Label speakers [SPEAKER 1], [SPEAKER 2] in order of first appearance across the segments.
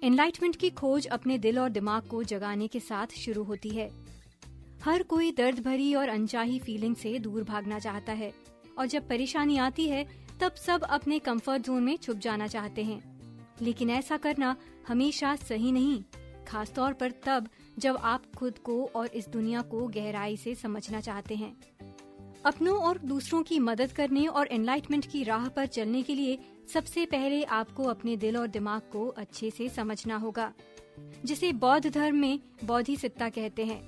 [SPEAKER 1] Enlightenment की खोज अपने दिल और दिमाग को जगाने के साथ शुरू होती है। हर कोई दर्द भरी और अनचाही फीलिंग से दूर भागना चाहता है और जब परेशानी आती है तब सब अपने कंफर्ट जोन में छुप जाना चाहते हैं। लेकिन ऐसा करना हमेशा सही नहीं, खासतौर पर तब जब आप खुद को और इस दुनिया को गहराई से समझना चाहते हैं। अपनों और दूसरों की मदद करने और एनलाइटमेंट की राह पर चलने के लिए सबसे पहले आपको अपने दिल और दिमाग को अच्छे से समझना होगा, जिसे बौद्ध धर्म में बोधिसत्ता कहते हैं।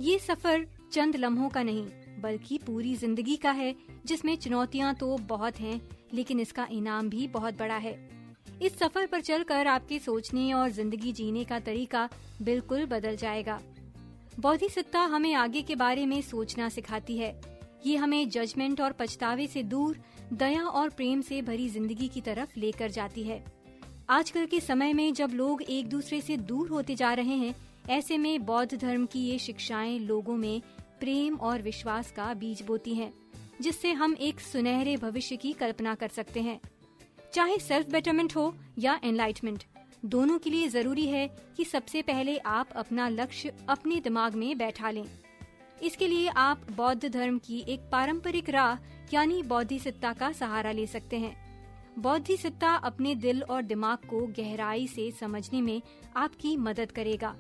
[SPEAKER 1] ये सफर चंद लम्हों का नहीं बल्कि पूरी जिंदगी का है, जिसमें चुनौतियां तो बहुत हैं, लेकिन इसका इनाम भी बहुत बड़ा है। इस सफर पर चलकर आपके सोचने और जिंदगी जीने का तरीका बिल्कुल बदल जाएगा। बोधिसत्ता हमें आगे के बारे में सोचना सिखाती है। ये हमें जजमेंट और पछतावे से दूर दया और प्रेम से भरी जिंदगी की तरफ लेकर जाती है। आजकल के समय में जब लोग एक दूसरे से दूर होते जा रहे हैं, ऐसे में बौद्ध धर्म की ये शिक्षाएं लोगों में प्रेम और विश्वास का बीज बोती हैं, जिससे हम एक सुनहरे भविष्य की कल्पना कर सकते हैं। चाहे सेल्फ बेटरमेंट हो या एनलाइटमेंट, दोनों के लिए जरूरी है कि सबसे पहले आप अपना लक्ष्य अपने दिमाग में बैठा लें। इसके लिए आप बौद्ध धर्म की एक पारंपरिक राह यानी बोधिसत्ता का सहारा ले सकते हैं। बोधिसत्ता अपने दिल और दिमाग को गहराई से समझने में आपकी मदद करेगा,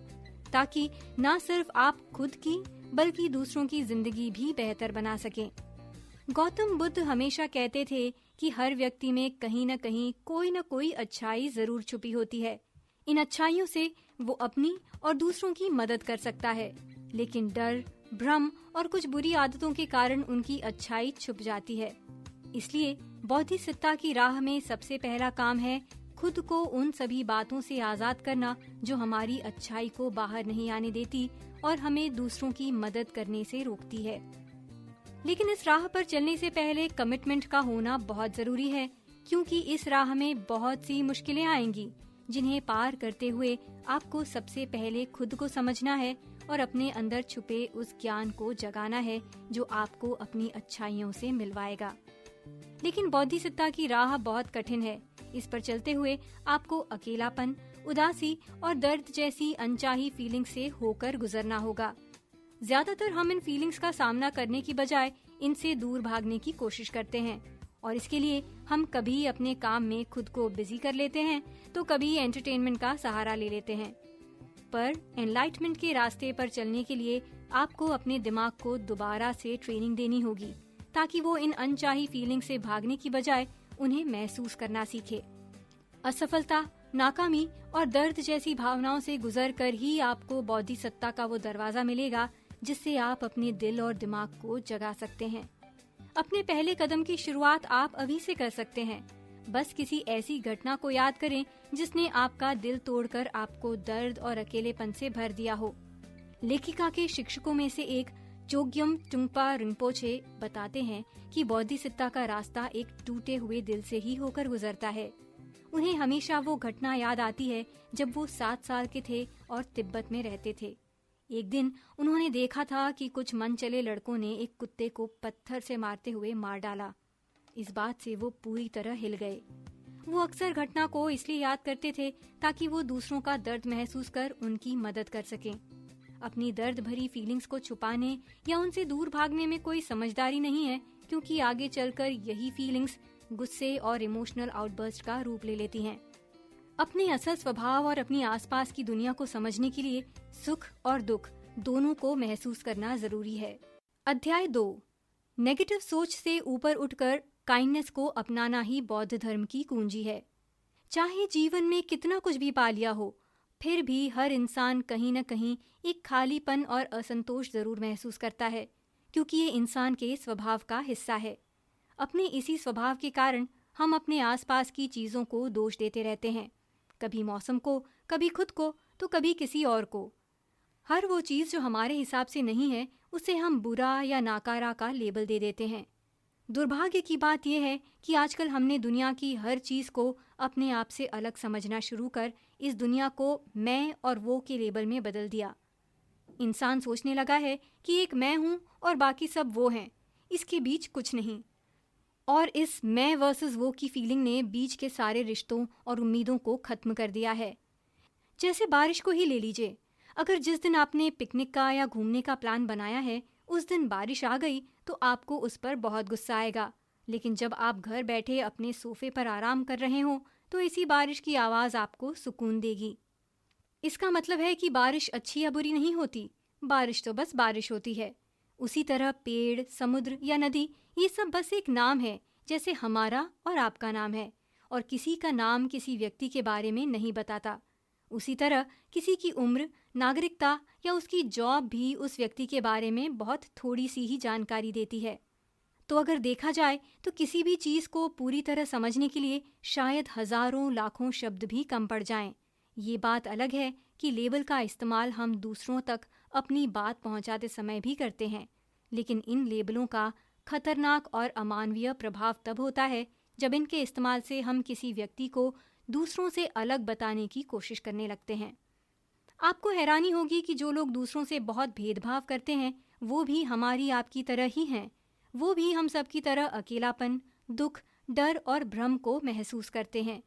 [SPEAKER 1] ताकि न सिर्फ आप खुद की बल्कि दूसरों की जिंदगी भी बेहतर बना सकें। गौतम बुद्ध हमेशा कहते थे कि हर व्यक्ति में कहीं न कहीं कोई न कोई अच्छाई जरूर छुपी होती है। इन अच्छाइयों से वो अपनी और दूसरों की मदद कर सकता है, लेकिन डर, भ्रम और कुछ बुरी आदतों के कारण उनकी अच्छाई छुप जाती है। इसलिए बोधिसत्ता की राह में सबसे पहला काम है खुद को उन सभी बातों से आजाद करना जो हमारी अच्छाई को बाहर नहीं आने देती और हमें दूसरों की मदद करने से रोकती है। लेकिन इस राह पर चलने से पहले कमिटमेंट का होना बहुत जरूरी है, क्योंकि इस राह में बहुत सी मुश्किलें आएंगी, जिन्हें पार करते हुए आपको सबसे पहले खुद को समझना है और अपने अंदर छुपे उस ज्ञान को जगाना है जो आपको अपनी अच्छाइयों से मिलवाएगा। लेकिन बोधिसत्ता की राह बहुत कठिन है। इस पर चलते हुए आपको अकेलापन, उदासी और दर्द जैसी अनचाही फीलिंग से होकर गुजरना होगा। ज्यादातर हम इन फीलिंग्स का सामना करने की बजाय इनसे दूर भागने की कोशिश करते हैं और इसके लिए हम कभी अपने काम में खुद को बिजी कर लेते हैं तो कभी एंटरटेनमेंट का सहारा ले लेते हैं। पर एनलाइटमेंट के रास्ते पर चलने के लिए आपको अपने दिमाग को दोबारा से ट्रेनिंग देनी होगी, ताकि वो इन अनचाही फीलिंग से भागने की बजाय उन्हें महसूस करना सीखे। असफलता, नाकामी और दर्द जैसी भावनाओं से गुजर कर ही आपको बोधिसत्ता का वो दरवाजा मिलेगा जिससे आप अपने दिल और दिमाग को जगा सकते हैं। अपने पहले कदम की शुरुआत आप अभी से कर सकते हैं। बस किसी ऐसी घटना को याद करें जिसने आपका दिल तोड़कर आपको दर्द और अकेलेपन से भर दिया हो। लेखिका के शिक्षकों में से एक चोग्यम टुंगपा रिम्पोचे बताते हैं कि बोधिसत्ता का रास्ता एक टूटे हुए दिल से ही होकर गुजरता है। उन्हें हमेशा वो घटना याद आती है जब वो 7 साल के थे और तिब्बत में रहते थे। एक दिन उन्होंने देखा था कि कुछ मनचले लड़कों ने एक कुत्ते को पत्थर से मारते हुए मार डाला। इस बात से वो पूरी तरह हिल गए। वो अक्सर घटना को इसलिए याद करते थे ताकि वो दूसरों का दर्द महसूस कर उनकी मदद कर सकें। अपनी दर्द भरी फीलिंग्स को छुपाने या उनसे दूर भागने में कोई समझदारी नहीं है, क्योंकि आगे चलकर यही फीलिंग्स गुस्से और इमोशनल आउटबर्स्ट का रूप ले लेती हैं। अपने असल स्वभाव और अपनी आसपास की दुनिया को समझने के लिए सुख और दुख दोनों को महसूस करना जरूरी है। अध्याय 2, नेगेटिव सोच से ऊपर उठकर काइंडनेस को अपनाना ही बौद्ध धर्म की कुंजी है। चाहे जीवन में कितना कुछ भी पा लिया हो, फिर भी हर इंसान कहीं न कहीं एक खालीपन और असंतोष जरूर महसूस करता है, क्योंकि ये इंसान के स्वभाव का हिस्सा है। अपने इसी स्वभाव के कारण हम अपने आसपास की चीजों को दोष देते रहते हैं, कभी मौसम को, कभी खुद को, तो कभी किसी और को। हर वो चीज जो हमारे हिसाब से नहीं है, उसे हम बुरा या नाकारा का लेबल दे देते हैं। दुर्भाग्य की बात यह है कि आजकल हमने दुनिया की हर चीज को अपने आप से अलग समझना शुरू कर इस दुनिया को मैं और वो के लेबल में बदल दिया। इंसान सोचने लगा है कि एक मैं हूं और बाकी सब वो हैं, इसके बीच कुछ नहीं। और इस मैं वर्सेस वो की फीलिंग ने बीच के सारे रिश्तों और उम्मीदों को खत्म कर दिया है। जैसे बारिश को ही ले लीजिए। अगर जिस दिन आपने पिकनिक का या घूमने का प्लान बनाया है उस दिन बारिश आ गई तो आपको उस पर बहुत गुस्सा आएगा, लेकिन जब आप घर बैठे अपने सोफे पर आराम कर रहे हो तो इसी बारिश की आवाज़ आपको सुकून देगी। इसका मतलब है कि बारिश अच्छी या बुरी नहीं होती, बारिश तो बस बारिश होती है। उसी तरह पेड़, समुद्र या नदी, ये सब बस एक नाम है, जैसे हमारा और आपका नाम है, और किसी का नाम किसी व्यक्ति के बारे में नहीं बताता। उसी तरह किसी की उम्र, नागरिकता या उसकी जॉब भी उस व्यक्ति के बारे में बहुत थोड़ी सी ही जानकारी देती है। तो अगर देखा जाए तो किसी भी चीज़ को पूरी तरह समझने के लिए शायद हजारों लाखों शब्द भी कम पड़ जाएं। ये बात अलग है कि लेबल का इस्तेमाल हम दूसरों तक अपनी बात पहुंचाते समय भी करते हैं, लेकिन इन लेबलों का खतरनाक और अमानवीय प्रभाव तब होता है जब इनके इस्तेमाल से हम किसी व्यक्ति को दूसरों से अलग बताने की कोशिश करने लगते हैं। आपको हैरानी होगी कि जो लोग दूसरों से बहुत भेदभाव करते हैं वो भी हमारी आपकी तरह ही हैं। वो भी हम सब की तरह अकेलापन, दुख, डर और भ्रम को महसूस करते हैं।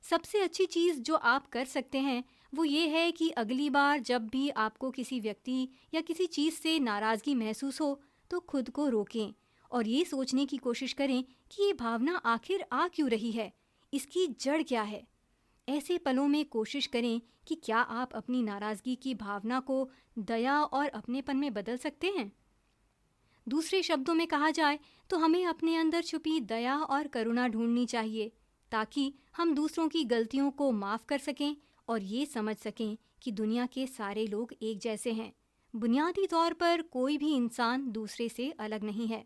[SPEAKER 1] सबसे अच्छी चीज़ जो आप कर सकते हैं वो ये है कि अगली बार जब भी आपको किसी व्यक्ति या किसी चीज़ से नाराज़गी महसूस हो तो खुद को रोकें और ये सोचने की कोशिश करें कि ये भावना आखिर आ क्यों रही है, इसकी जड़ क्या है। ऐसे पलों में कोशिश करें कि क्या आप अपनी नाराज़गी की भावना को दया और अपनेपन में बदल सकते हैं। दूसरे शब्दों में कहा जाए तो हमें अपने अंदर छुपी दया और करुणा ढूंढनी चाहिए ताकि हम दूसरों की गलतियों को माफ़ कर सकें और ये समझ सकें कि दुनिया के सारे लोग एक जैसे हैं। बुनियादी तौर पर कोई भी इंसान दूसरे से अलग नहीं है।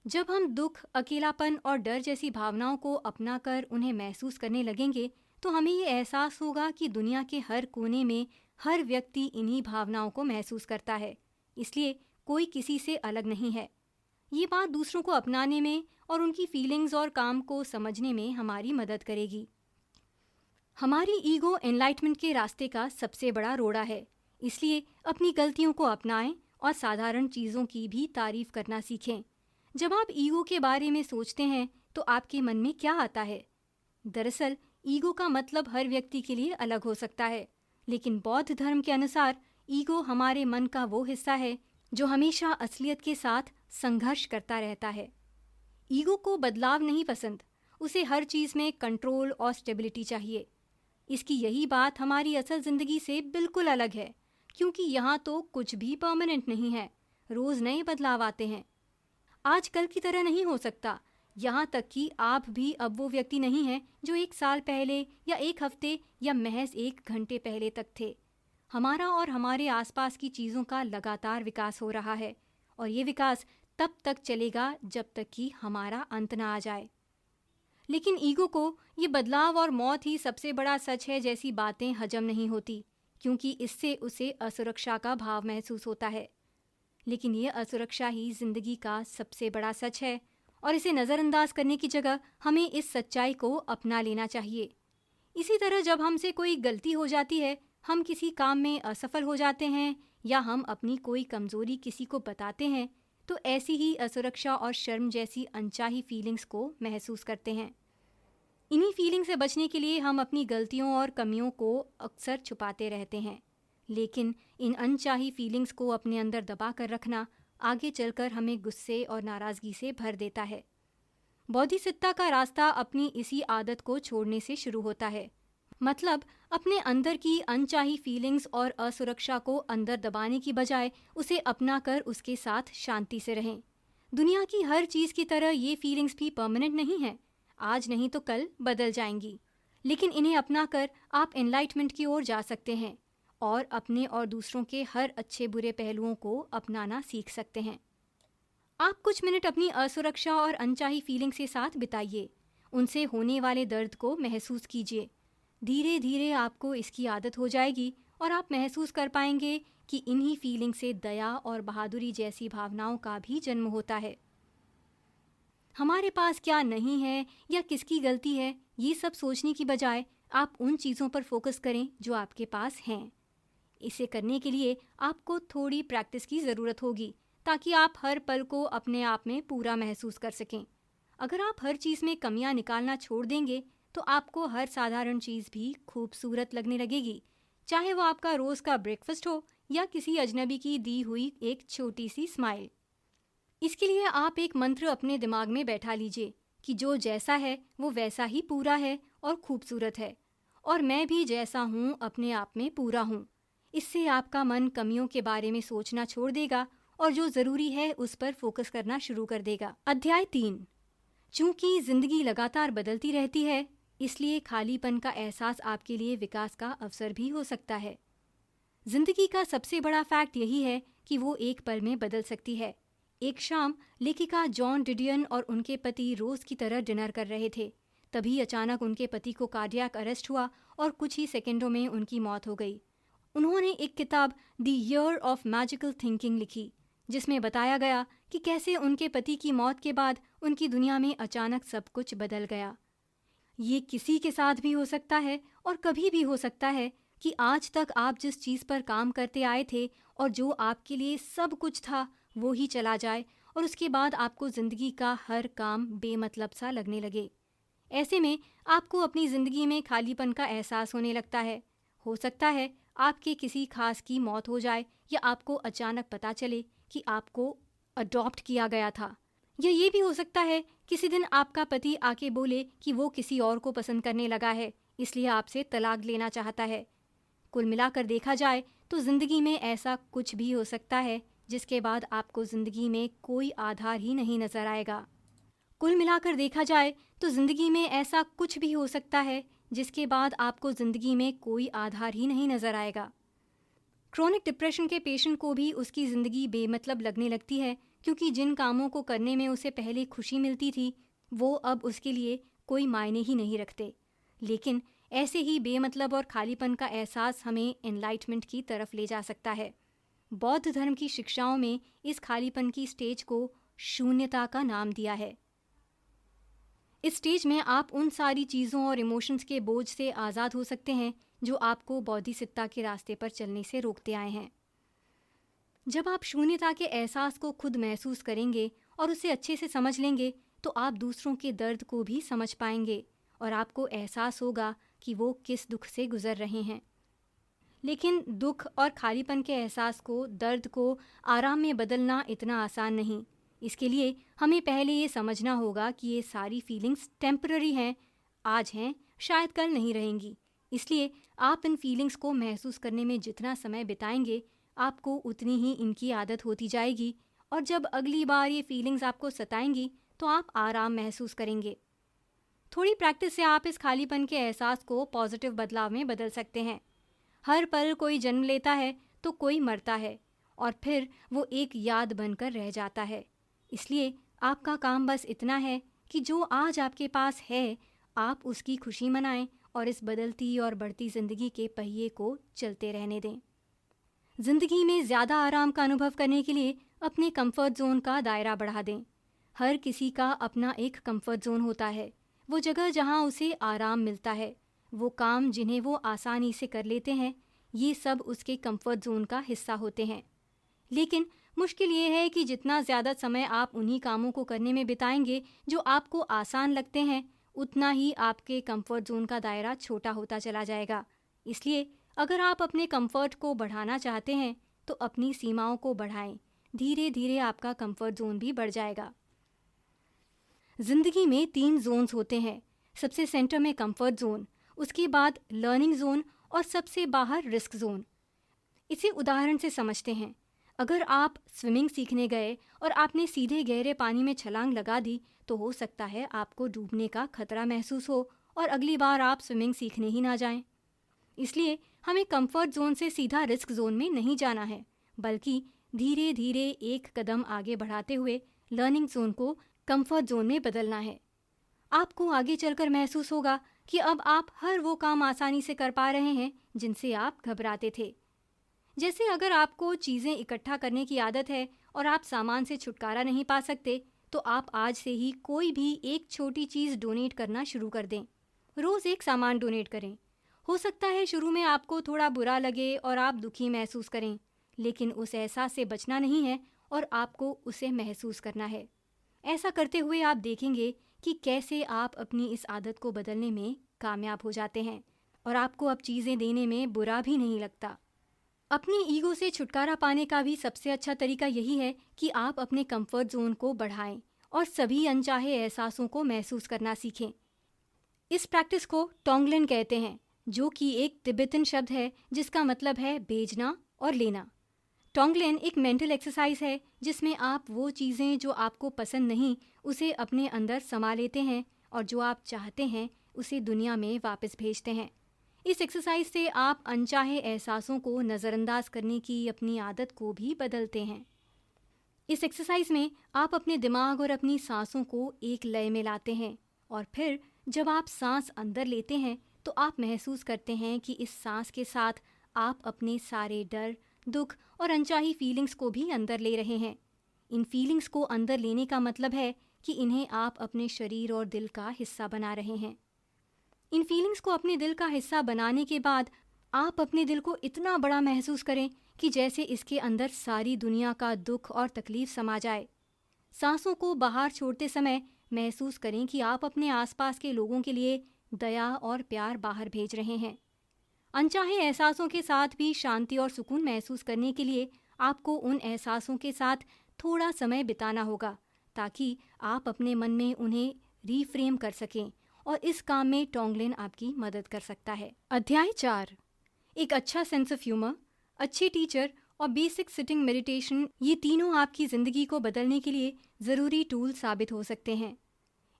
[SPEAKER 1] जब हम दुख, अकेलापन और डर जैसी भावनाओं को अपनाकर उन्हें महसूस करने लगेंगे तो हमें ये एहसास होगा कि दुनिया के हर कोने में हर व्यक्ति इन्हीं भावनाओं को महसूस करता है, इसलिए कोई किसी से अलग नहीं है। ये बात दूसरों को अपनाने में और उनकी फीलिंग्स और काम को समझने में हमारी मदद करेगी। हमारी ईगो एनलाइटमेंट के रास्ते का सबसे बड़ा रोड़ा है, इसलिए अपनी गलतियों को अपनाएं और साधारण चीज़ों की भी तारीफ करना सीखें। जब आप ईगो के बारे में सोचते हैं तो आपके मन में क्या आता है? दरअसल ईगो का मतलब हर व्यक्ति के लिए अलग हो सकता है, लेकिन बौद्ध धर्म के अनुसार ईगो हमारे मन का वो हिस्सा है जो हमेशा असलियत के साथ संघर्ष करता रहता है। ईगो को बदलाव नहीं पसंद, उसे हर चीज़ में कंट्रोल और स्टेबिलिटी चाहिए। इसकी यही बात हमारी असल ज़िंदगी से बिल्कुल अलग है, क्योंकि यहाँ तो कुछ भी परमानेंट नहीं है, रोज़ नए बदलाव आते हैं। आज कल की तरह नहीं हो सकता, यहाँ तक कि आप भी अब वो व्यक्ति नहीं हैं जो 1 साल पहले या 1 हफ्ते या महज 1 घंटे पहले तक थे। हमारा और हमारे आसपास की चीज़ों का लगातार विकास हो रहा है और ये विकास तब तक चलेगा जब तक कि हमारा अंत ना आ जाए। लेकिन ईगो को ये बदलाव और मौत ही सबसे बड़ा सच है जैसी बातें हजम नहीं होती, क्योंकि इससे उसे असुरक्षा का भाव महसूस होता है। लेकिन ये असुरक्षा ही जिंदगी का सबसे बड़ा सच है और इसे नज़रअंदाज करने की जगह हमें इस सच्चाई को अपना लेना चाहिए। इसी तरह जब हमसे कोई गलती हो जाती है, हम किसी काम में असफल हो जाते हैं या हम अपनी कोई कमज़ोरी किसी को बताते हैं तो ऐसी ही असुरक्षा और शर्म जैसी अनचाही फीलिंग्स को महसूस करते हैं। इन्हीं फीलिंग से बचने के लिए हम अपनी गलतियों और कमियों को अक्सर छुपाते रहते हैं, लेकिन इन अनचाही फीलिंग्स को अपने अंदर दबा कर रखना आगे चलकर हमें गुस्से और नाराज़गी से भर देता है। बोधिसत्ता का रास्ता अपनी इसी आदत को छोड़ने से शुरू होता है, मतलब अपने अंदर की अनचाही फीलिंग्स और असुरक्षा को अंदर दबाने की बजाय उसे अपनाकर उसके साथ शांति से रहें। दुनिया की हर चीज़ की तरह ये फीलिंग्स भी परमानेंट नहीं है, आज नहीं तो कल बदल जाएंगी, लेकिन इन्हें अपनाकर आप एनलाइटमेंट की ओर जा सकते हैं और अपने और दूसरों के हर अच्छे बुरे पहलुओं को अपनाना सीख सकते हैं। आप कुछ मिनट अपनी असुरक्षा और अनचाही फीलिंग्स के साथ बिताइए, उनसे होने वाले दर्द को महसूस कीजिए। धीरे धीरे आपको इसकी आदत हो जाएगी और आप महसूस कर पाएंगे कि इन्हीं फीलिंग से दया और बहादुरी जैसी भावनाओं का भी जन्म होता है। हमारे पास क्या नहीं है या किसकी गलती है, ये सब सोचने की बजाय आप उन चीज़ों पर फोकस करें जो आपके पास हैं। इसे करने के लिए आपको थोड़ी प्रैक्टिस की ज़रूरत होगी ताकि आप हर पल को अपने आप में पूरा महसूस कर सकें। अगर आप हर चीज़ में कमियां निकालना छोड़ देंगे तो आपको हर साधारण चीज़ भी खूबसूरत लगने लगेगी, चाहे वो आपका रोज़ का ब्रेकफास्ट हो या किसी अजनबी की दी हुई एक छोटी सी स्माइल। इसके लिए आप एक मंत्र अपने दिमाग में बैठा लीजिए कि जो जैसा है वो वैसा ही पूरा है और खूबसूरत है, और मैं भी जैसा हूँ अपने आप में पूरा हूँ। इससे आपका मन कमियों के बारे में सोचना छोड़ देगा और जो ज़रूरी है उस पर फोकस करना शुरू कर देगा। अध्याय 3। चूंकि जिंदगी लगातार बदलती रहती है, इसलिए खालीपन का एहसास आपके लिए विकास का अवसर भी हो सकता है। जिंदगी का सबसे बड़ा फैक्ट यही है कि वो एक पल में बदल सकती है। एक शाम लेखिका जॉन डिडियन और उनके पति रोज की तरह डिनर कर रहे थे। तभी अचानक उनके पति को कार्डियक अरेस्ट हुआ और कुछ ही सेकंडों में उनकी मौत हो गई। उन्होंने एक किताब the year of magical thinking लिखी, जिसमें बताया गया कि कैसे उनके पति की मौत के बाद उनकी दुनिया में अचानक सब कुछ बदल गया। ये किसी के साथ भी हो सकता है और कभी भी हो सकता है कि आज तक आप जिस चीज़ पर काम करते आए थे और जो आपके लिए सब कुछ था वो ही चला जाए और उसके बाद आपको ज़िंदगी का हर काम बेमतलब सा लगने लगे। ऐसे में आपको अपनी ज़िंदगी में खालीपन का एहसास होने लगता है। हो सकता है आपके किसी खास की मौत हो जाए या आपको अचानक पता चले कि आपको अडॉप्ट किया गया था, या ये भी हो सकता है किसी दिन आपका पति आके बोले कि वो किसी और को पसंद करने लगा है, इसलिए आपसे तलाक लेना चाहता है। कुल मिलाकर देखा जाए तो जिंदगी में ऐसा कुछ भी हो सकता है जिसके बाद आपको जिंदगी में कोई आधार ही नहीं नजर आएगा। कुल मिलाकर देखा जाए तो जिंदगी में ऐसा कुछ भी हो सकता है जिसके बाद आपको जिंदगी में कोई आधार ही नहीं नजर आएगा। क्रोनिक डिप्रेशन के पेशेंट को भी उसकी जिंदगी बेमतलब लगने लगती है, क्योंकि जिन कामों को करने में उसे पहले खुशी मिलती थी वो अब उसके लिए कोई मायने ही नहीं रखते। लेकिन ऐसे ही बेमतलब और खालीपन का एहसास हमें एनलाइटमेंट की तरफ ले जा सकता है। बौद्ध धर्म की शिक्षाओं में इस खालीपन की स्टेज को शून्यता का नाम दिया है। इस स्टेज में आप उन सारी चीज़ों और इमोशंस के बोझ से आज़ाद हो सकते हैं जो आपको बौद्धिसित्ता के रास्ते पर चलने से रोकते आए हैं। जब आप शून्यता के एहसास को खुद महसूस करेंगे और उसे अच्छे से समझ लेंगे तो आप दूसरों के दर्द को भी समझ पाएंगे और आपको एहसास होगा कि वो किस दुख से गुजर रहे हैं। लेकिन दुख और खालीपन के एहसास को, दर्द को आराम में बदलना इतना आसान नहीं। इसके लिए हमें पहले ये समझना होगा कि ये सारी फीलिंग्स टेम्पररी हैं, आज हैं, शायद कल नहीं रहेंगी। इसलिए आप इन फीलिंग्स को महसूस करने में जितना समय बिताएंगे आपको उतनी ही इनकी आदत होती जाएगी, और जब अगली बार ये फीलिंग्स आपको सताएंगी तो आप आराम महसूस करेंगे। थोड़ी प्रैक्टिस से आप इस खालीपन के एहसास को पॉजिटिव बदलाव में बदल सकते हैं। हर पल कोई जन्म लेता है तो कोई मरता है और फिर वो एक याद बनकर रह जाता है। इसलिए आपका काम बस इतना है कि जो आज आपके पास है आप उसकी खुशी मनाएं और इस बदलती और बढ़ती जिंदगी के पहिए को चलते रहने दें। जिंदगी में ज़्यादा आराम का अनुभव करने के लिए अपने कंफर्ट जोन का दायरा बढ़ा दें। हर किसी का अपना एक कंफर्ट जोन होता है, वो जगह जहां उसे आराम मिलता है, वो काम जिन्हें वो आसानी से कर लेते हैं, ये सब उसके कंफर्ट जोन का हिस्सा होते हैं। लेकिन मुश्किल ये है कि जितना ज़्यादा समय आप उन्हीं कामों को करने में बिताएंगे जो आपको आसान लगते हैं, उतना ही आपके कंफर्ट जोन का दायरा छोटा होता चला जाएगा। इसलिए अगर आप अपने कंफर्ट को बढ़ाना चाहते हैं तो अपनी सीमाओं को बढ़ाएं। धीरे धीरे आपका कंफर्ट जोन भी बढ़ जाएगा। जिंदगी में 3 जोन्स होते हैं। सबसे सेंटर में कंफर्ट जोन, उसके बाद लर्निंग जोन और सबसे बाहर रिस्क जोन। इसे उदाहरण से समझते हैं। अगर आप स्विमिंग सीखने गए और आपने सीधे गहरे पानी में छलांग लगा दी तो हो सकता है आपको डूबने का खतरा महसूस हो और अगली बार आप स्विमिंग सीखने ही ना जाएं। इसलिए हमें कंफर्ट जोन से सीधा रिस्क जोन में नहीं जाना है, बल्कि धीरे धीरे एक कदम आगे बढ़ाते हुए लर्निंग जोन को कंफर्ट जोन में बदलना है। आपको आगे चलकर महसूस होगा कि अब आप हर वो काम आसानी से कर पा रहे हैं जिनसे आप घबराते थे। जैसे अगर आपको चीज़ें इकट्ठा करने की आदत है और आप सामान से छुटकारा नहीं पा सकते, तो आप आज से ही कोई भी एक छोटी चीज़ डोनेट करना शुरू कर दें। रोज़ एक सामान डोनेट करें। हो सकता है शुरू में आपको थोड़ा बुरा लगे और आप दुखी महसूस करें, लेकिन उस एहसास से बचना नहीं है और आपको उसे महसूस करना है। ऐसा करते हुए आप देखेंगे कि कैसे आप अपनी इस आदत को बदलने में कामयाब हो जाते हैं और आपको अब चीज़ें देने में बुरा भी नहीं लगता। अपनी ईगो से छुटकारा पाने का भी सबसे अच्छा तरीका यही है कि आप अपने कंफर्ट जोन को बढ़ाएं और सभी अनचाहे एहसासों को महसूस करना सीखें। इस प्रैक्टिस को टोंगलिन कहते हैं, जो कि एक तिब्बतन शब्द है जिसका मतलब है भेजना और लेना। टोंगलिन एक मेंटल एक्सरसाइज है जिसमें आप वो चीज़ें जो आपको पसंद नहीं उसे अपने अंदर समा लेते हैं और जो आप चाहते हैं उसे दुनिया में वापस भेजते हैं। इस एक्सरसाइज से आप अनचाहे एहसासों को नज़रअंदाज करने की अपनी आदत को भी बदलते हैं। इस एक्सरसाइज में आप अपने दिमाग और अपनी सांसों को एक लय में लाते हैं और फिर जब आप सांस अंदर लेते हैं तो आप महसूस करते हैं कि इस सांस के साथ आप अपने सारे डर, दुख और अनचाही फीलिंग्स को भी अंदर ले रहे हैं। इन फीलिंग्स को अंदर लेने का मतलब है कि इन्हें आप अपने शरीर और दिल का हिस्सा बना रहे हैं। इन फीलिंग्स को अपने दिल का हिस्सा बनाने के बाद आप अपने दिल को इतना बड़ा महसूस करें कि जैसे इसके अंदर सारी दुनिया का दुख और तकलीफ समा जाए। सांसों को बाहर छोड़ते समय महसूस करें कि आप अपने आसपास के लोगों के लिए दया और प्यार बाहर भेज रहे हैं। अनचाहे एहसासों के साथ भी शांति और सुकून महसूस करने के लिए आपको उन एहसासों के साथ थोड़ा समय बिताना होगा ताकि आप अपने मन में उन्हें रीफ्रेम कर सकें और इस काम में टोंगलिन आपकी मदद कर सकता है। अध्याय 4, एक अच्छा सेंस ऑफ ह्यूमर, अच्छी टीचर और बेसिक सिटिंग मेडिटेशन, ये तीनों आपकी ज़िंदगी को बदलने के लिए ज़रूरी टूल साबित हो सकते हैं।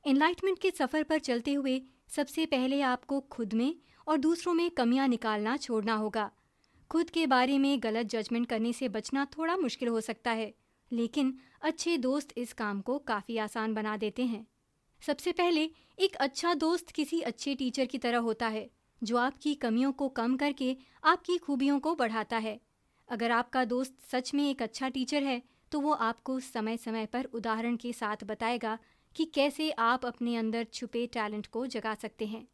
[SPEAKER 1] एनलाइटमेंट के सफ़र पर चलते हुए सबसे पहले आपको खुद में और दूसरों में कमियां निकालना छोड़ना होगा। खुद के बारे में गलत जजमेंट करने से बचना थोड़ा मुश्किल हो सकता है, लेकिन अच्छे दोस्त इस काम को काफ़ी आसान बना देते हैं। सबसे पहले एक अच्छा दोस्त किसी अच्छे टीचर की तरह होता है जो आपकी कमियों को कम करके आपकी खूबियों को बढ़ाता है। अगर आपका दोस्त सच में एक अच्छा टीचर है तो वो आपको समय समय पर उदाहरण के साथ बताएगा कि कैसे आप अपने अंदर छुपे टैलेंट को जगा सकते हैं।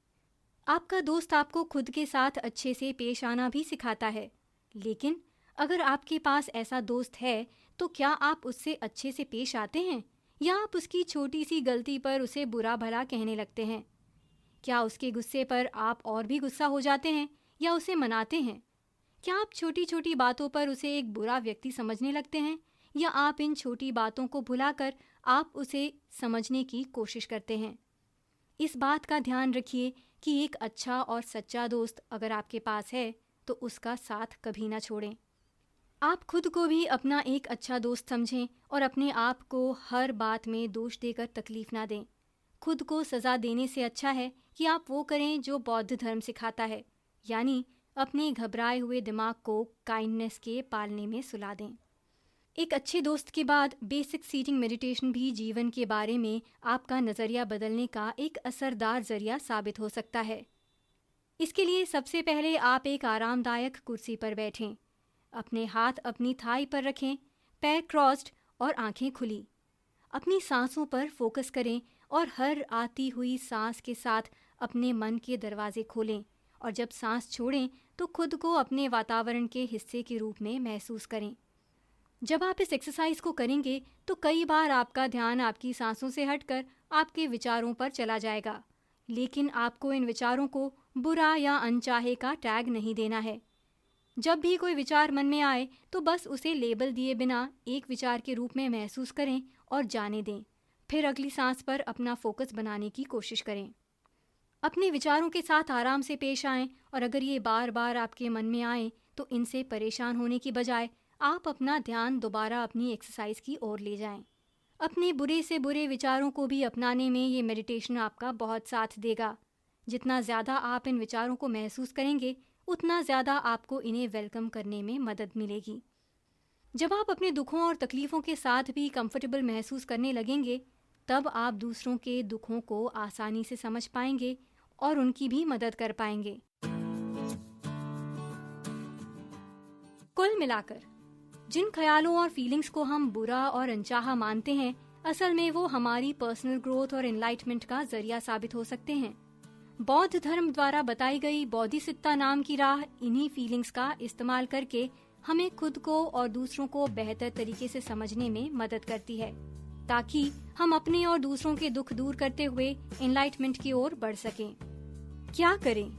[SPEAKER 1] आपका दोस्त आपको खुद के साथ अच्छे से पेश आना भी सिखाता है, लेकिन अगर आपके पास ऐसा दोस्त है तो क्या आप उससे अच्छे से पेश आते हैं या आप उसकी छोटी सी गलती पर उसे बुरा भला कहने लगते हैं? क्या उसके गुस्से पर आप और भी गुस्सा हो जाते हैं या उसे मनाते हैं? क्या आप छोटी छोटी बातों पर उसे एक बुरा व्यक्ति समझने लगते हैं या आप इन छोटी बातों को भुलाकर आप उसे समझने की कोशिश करते हैं? इस बात का ध्यान रखिए कि एक अच्छा और सच्चा दोस्त अगर आपके पास है तो उसका साथ कभी ना छोड़ें। आप खुद को भी अपना एक अच्छा दोस्त समझें और अपने आप को हर बात में दोष देकर तकलीफ ना दें। खुद को सज़ा देने से अच्छा है कि आप वो करें जो बौद्ध धर्म सिखाता है, यानी अपने घबराए हुए दिमाग को काइंडनेस के पालने में सुला दें। एक अच्छे दोस्त के बाद बेसिक सीटिंग मेडिटेशन भी जीवन के बारे में आपका नज़रिया बदलने का एक असरदार जरिया साबित हो सकता है। इसके लिए सबसे पहले आप एक आरामदायक कुर्सी पर बैठें। अपने हाथ अपनी थाई पर रखें, पैर क्रॉस्ड और आंखें खुली। अपनी सांसों पर फोकस करें और हर आती हुई सांस के साथ अपने मन के दरवाजे खोलें और जब सांस छोड़ें तो खुद को अपने वातावरण के हिस्से के रूप में महसूस करें। जब आप इस एक्सरसाइज को करेंगे तो कई बार आपका ध्यान आपकी सांसों से हटकर आपके विचारों पर चला जाएगा, लेकिन आपको इन विचारों को बुरा या अनचाहे का टैग नहीं देना है। जब भी कोई विचार मन में आए तो बस उसे लेबल दिए बिना एक विचार के रूप में महसूस करें और जाने दें। फिर अगली सांस पर अपना फोकस बनाने की कोशिश करें। अपने विचारों के साथ आराम से पेश आएं और अगर ये बार बार आपके मन में आए तो इनसे परेशान होने की बजाय आप अपना ध्यान दोबारा अपनी एक्सरसाइज की ओर ले जाएं। अपने बुरे से बुरे विचारों को भी अपनाने में ये मेडिटेशन आपका बहुत साथ देगा। जितना ज़्यादा आप इन विचारों को महसूस करेंगे उतना ज़्यादा आपको इन्हें वेलकम करने में मदद मिलेगी। जब आप अपने दुखों और तकलीफ़ों के साथ भी कंफर्टेबल महसूस करने लगेंगे तब आप दूसरों के दुखों को आसानी से समझ पाएंगे और उनकी भी मदद कर पाएंगे। कुल मिलाकर जिन ख्यालों और फीलिंग्स को हम बुरा और अनचाहा मानते हैं, असल में वो हमारी पर्सनल ग्रोथ और एनलाइटमेंट का जरिया साबित हो सकते हैं। बौद्ध धर्म द्वारा बताई गई बोधिसत्ता नाम की राह इन्हीं फीलिंग्स का इस्तेमाल करके हमें खुद को और दूसरों को बेहतर तरीके से समझने में मदद करती है। ताकि हम अपने और दूसरों के दुख दूर करते हुए एनलाइटमेंट की ओर बढ़ सकें। क्या करें?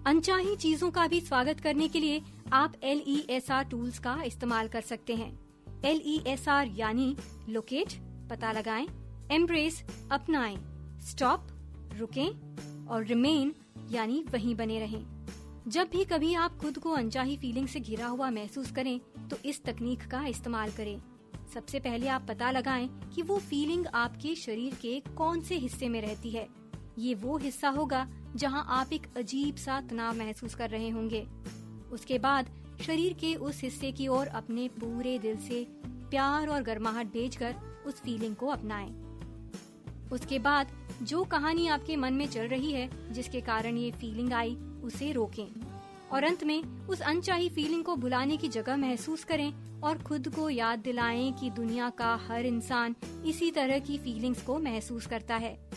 [SPEAKER 1] अनचाही चीजों का भी स्वागत करने के लिए आप LESR टूल्स का इस्तेमाल कर सकते हैं। LESR यानी लोकेट, पता लगाएं, एम्ब्रेस, अपनाएं, स्टॉप, रुकें और रिमेन यानी वहीं बने रहें। जब भी कभी आप खुद को अनचाही फीलिंग से घिरा हुआ महसूस करें तो इस तकनीक का इस्तेमाल करें। सबसे पहले आप पता लगाएं कि वो फीलिंग आपके शरीर के कौन से हिस्से में रहती है। ये वो हिस्सा होगा जहां आप एक अजीब सा तनाव महसूस कर रहे होंगे। उसके बाद शरीर के उस हिस्से की ओर अपने पूरे दिल से प्यार और गर्माहट भेजकर उस फीलिंग को अपनाएं। उसके बाद जो कहानी आपके मन में चल रही है जिसके कारण ये फीलिंग आई, उसे रोकें और अंत में उस अनचाही फीलिंग को भुलाने की जगह महसूस करें और खुद को याद दिलाएं कि दुनिया का हर इंसान इसी तरह की फीलिंग्स को महसूस करता है।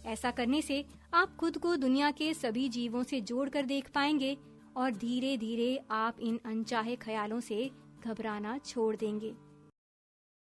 [SPEAKER 1] ऐसा करने से आप खुद को दुनिया के सभी जीवों से जोड़कर देख पाएंगे और धीरे धीरे आप इन अनचाहे ख्यालों से घबराना छोड़ देंगे।